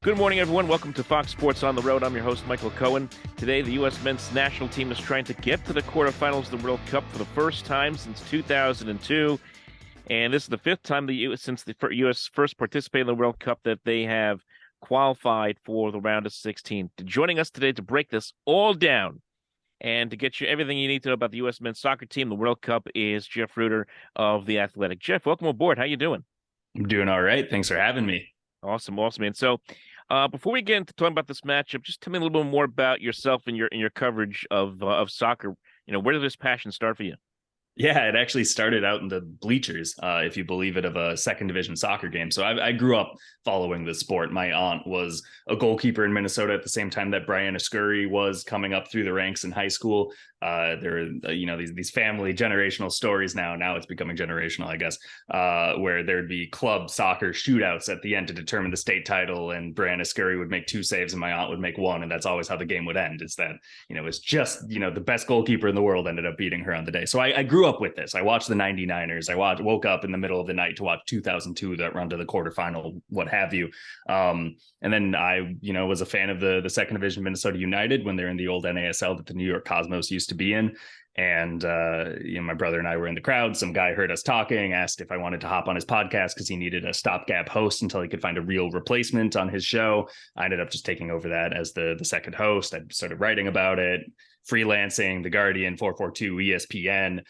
Good morning, everyone. Welcome to Fox Sports on the Road. I'm your host, Michael Cohen. Today, the U.S. men's national team is trying to get to the quarterfinals of the World Cup for the first time since 2002. And this is the fifth time since the U.S. first participated in the World Cup that they have qualified for the round of 16. Joining us today to break this all down and to get you everything you need to know about the U.S. men's soccer team, the World Cup, is Jeff Rueter of The Athletic. Jeff, welcome aboard. How you doing? I'm doing all right. Thanks for having me. Awesome, man. So, before we get into talking about this matchup, just tell me a little bit more about yourself and your coverage of soccer. Where did this passion start for you? Yeah, it actually started out in the bleachers, if you believe it, of a second division soccer game. So I grew up following the sport. My aunt was a goalkeeper in Minnesota at the same time that Brianna Scurry was coming up through the ranks in high school. There are, these family generational stories now. Now it's becoming generational, I guess, where there'd be club soccer shootouts at the end to determine the state title, and Brianna Scurry would make 2 saves and my aunt would make 1, and that's always how the game would end. Is that it's just the best goalkeeper in the world ended up beating her on the day. So I grew up with this. I watched the 99ers. I woke up in the middle of the night to watch 2002, that run to the quarterfinal, what have you. And then I, was a fan of the second division Minnesota United when they're in the old NASL that the New York Cosmos used to be in. And, my brother and I were in the crowd. Some guy heard us talking, asked if I wanted to hop on his podcast because he needed a stopgap host until he could find a real replacement on his show. I ended up just taking over that as the second host. I started writing about it, freelancing, The Guardian, 442, ESPN,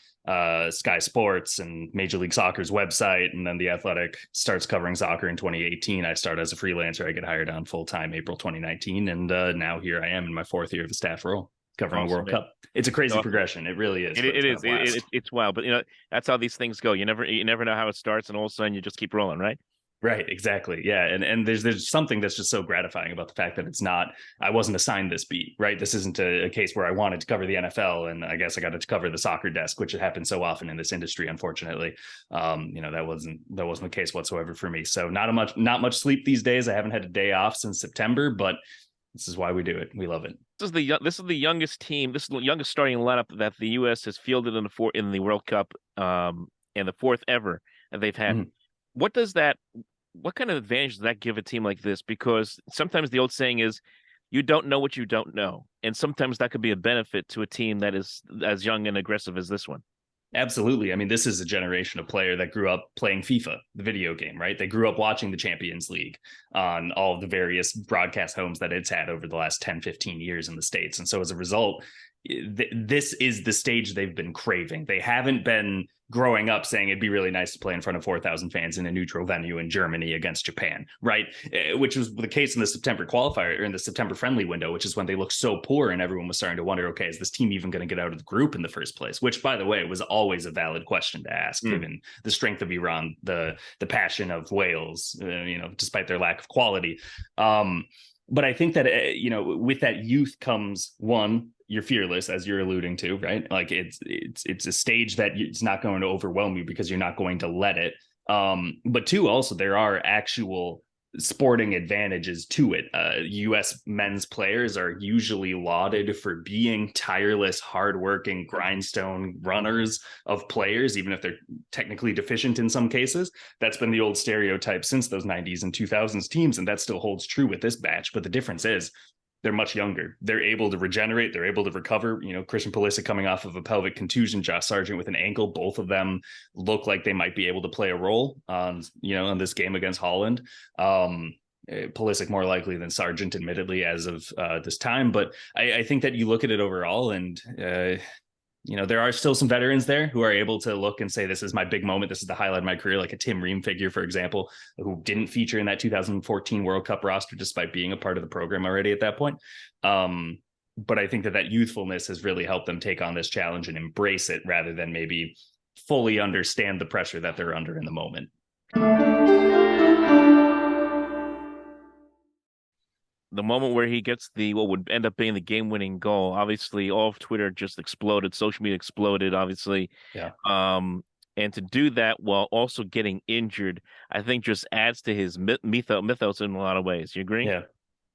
Sky Sports, and Major League Soccer's website. And then The Athletic starts covering soccer in 2018. I start as a freelancer. I get hired on full-time April 2019. And now here I am in my 4th year of a staff role covering the World Cup. It's a crazy progression. It really is. It's wild, but that's how these things go. You never know how it starts, and all of a sudden you just keep rolling, right? Right, exactly. Yeah. And there's something that's just so gratifying about the fact that I wasn't assigned this beat, right? This isn't a case where I wanted to cover the NFL and I guess I got to cover the soccer desk, which happens so often in this industry, unfortunately. That wasn't the case whatsoever for me. So not much sleep these days. I haven't had a day off since September, but this is why we do it. We love it. This is the youngest team. This is the youngest starting lineup that the U.S. has fielded in the World Cup, and the 4th ever that they've had. Mm-hmm. What kind of advantage does that give a team like this? Because sometimes the old saying is, you don't know what you don't know, and sometimes that could be a benefit to a team that is as young and aggressive as this one. Absolutely. I mean, this is a generation of player that grew up playing FIFA, the video game, right? They grew up watching the Champions League on all of the various broadcast homes that it's had over the last 10, 15 years in the States. And so as a result, this is the stage they've been craving. They haven't been growing up saying it'd be really nice to play in front of 4,000 fans in a neutral venue in Germany against Japan, right? Which was the case in the September qualifier, or in the September friendly window, which is when they looked so poor and everyone was starting to wonder, okay, is this team even going to get out of the group in the first place? Which, by the way, was always a valid question to ask, given the strength of Iran, the passion of Wales, despite their lack of quality. But I think that, with that youth comes, one, you're fearless, as you're alluding to, right? Like it's a stage that it's not going to overwhelm you because you're not going to let it. But 2, also, there are actual sporting advantages to it. U.S. men's players are usually lauded for being tireless, hardworking, grindstone runners of players, even if they're technically deficient in some cases. That's been the old stereotype since those 90s and 2000s teams, and that still holds true with this batch. But the difference is they're much younger. They're able to regenerate. They're able to recover. Christian Pulisic coming off of a pelvic contusion, Josh Sargent with an ankle. Both of them look like they might be able to play a role on this game against Holland. Pulisic more likely than Sargent, admittedly, as of this time. But I think that you look at it overall and there are still some veterans there who are able to look and say, this is my big moment. This is the highlight of my career, like a Tim Ream figure, for example, who didn't feature in that 2014 World Cup roster, despite being a part of the program already at that point. But I think that youthfulness has really helped them take on this challenge and embrace it rather than maybe fully understand the pressure that they're under in the moment. The moment where he gets what would end up being the game-winning goal, obviously all of Twitter just exploded, social media exploded, obviously. Yeah. And to do that while also getting injured, I think just adds to his mythos in a lot of ways. You agree? Yeah.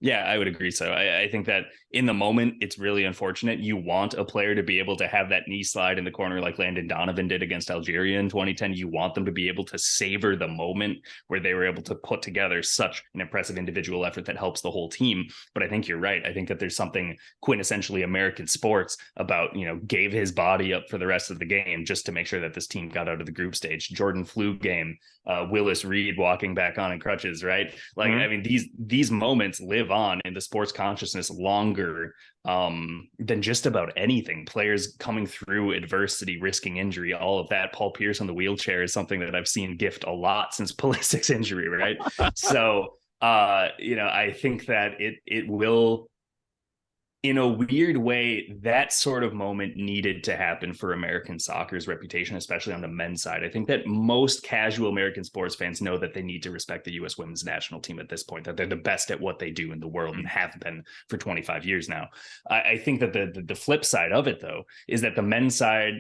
Yeah, I would agree. So I think that in the moment, it's really unfortunate. You want a player to be able to have that knee slide in the corner like Landon Donovan did against Algeria in 2010. You want them to be able to savor the moment where they were able to put together such an impressive individual effort that helps the whole team. But I think you're right. I think that there's something quintessentially American sports about, gave his body up for the rest of the game just to make sure that this team got out of the group stage. Jordan flu game, Willis Reed walking back on in crutches, right? Like, I mean, these moments live on in the sports consciousness longer than just about anything. Players coming through adversity, risking injury, all of that. Paul Pierce on the wheelchair is something that I've seen gift a lot since Pulisic's injury, right? So, I think that it will, in a weird way, that sort of moment needed to happen for American soccer's reputation, especially on the men's side. I think that most casual American sports fans know that they need to respect the U.S. women's national team at this point, that they're the best at what they do in the world and have been for 25 years now. I think that the flip side of it, though, is that the men's side,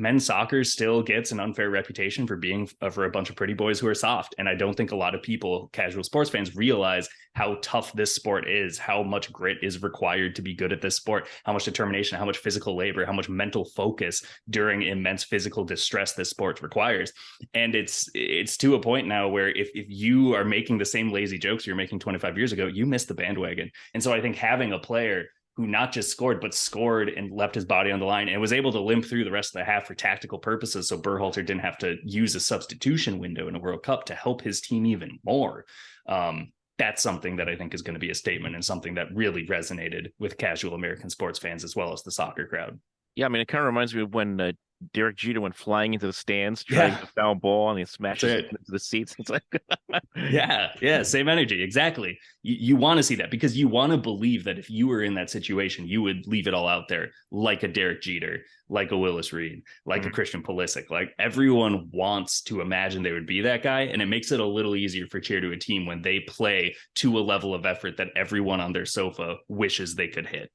men's soccer still gets an unfair reputation for being for a bunch of pretty boys who are soft. And I don't think a lot of people, casual sports fans, realize how tough this sport is, how much grit is required to be good at this sport, how much determination, how much physical labor, how much mental focus during immense physical distress this sport requires. And it's to a point now where if you are making the same lazy jokes you're making 25 years ago, you missed the bandwagon. And so I think having a player who not just scored, but scored and left his body on the line and was able to limp through the rest of the half for tactical purposes, so Berhalter didn't have to use a substitution window in a World Cup to help his team even more. That's something that I think is going to be a statement and something that really resonated with casual American sports fans as well as the soccer crowd. Yeah, I mean, it kind of reminds me of when Derek Jeter went flying into the stands, trying to foul ball, and he smashes it into the seats. It's like, yeah, same energy. Exactly. You want to see that because you want to believe that if you were in that situation, you would leave it all out there, like a Derek Jeter, like a Willis Reed, like a Christian Pulisic. Like everyone wants to imagine they would be that guy, and it makes it a little easier for cheer to a team when they play to a level of effort that everyone on their sofa wishes they could hit.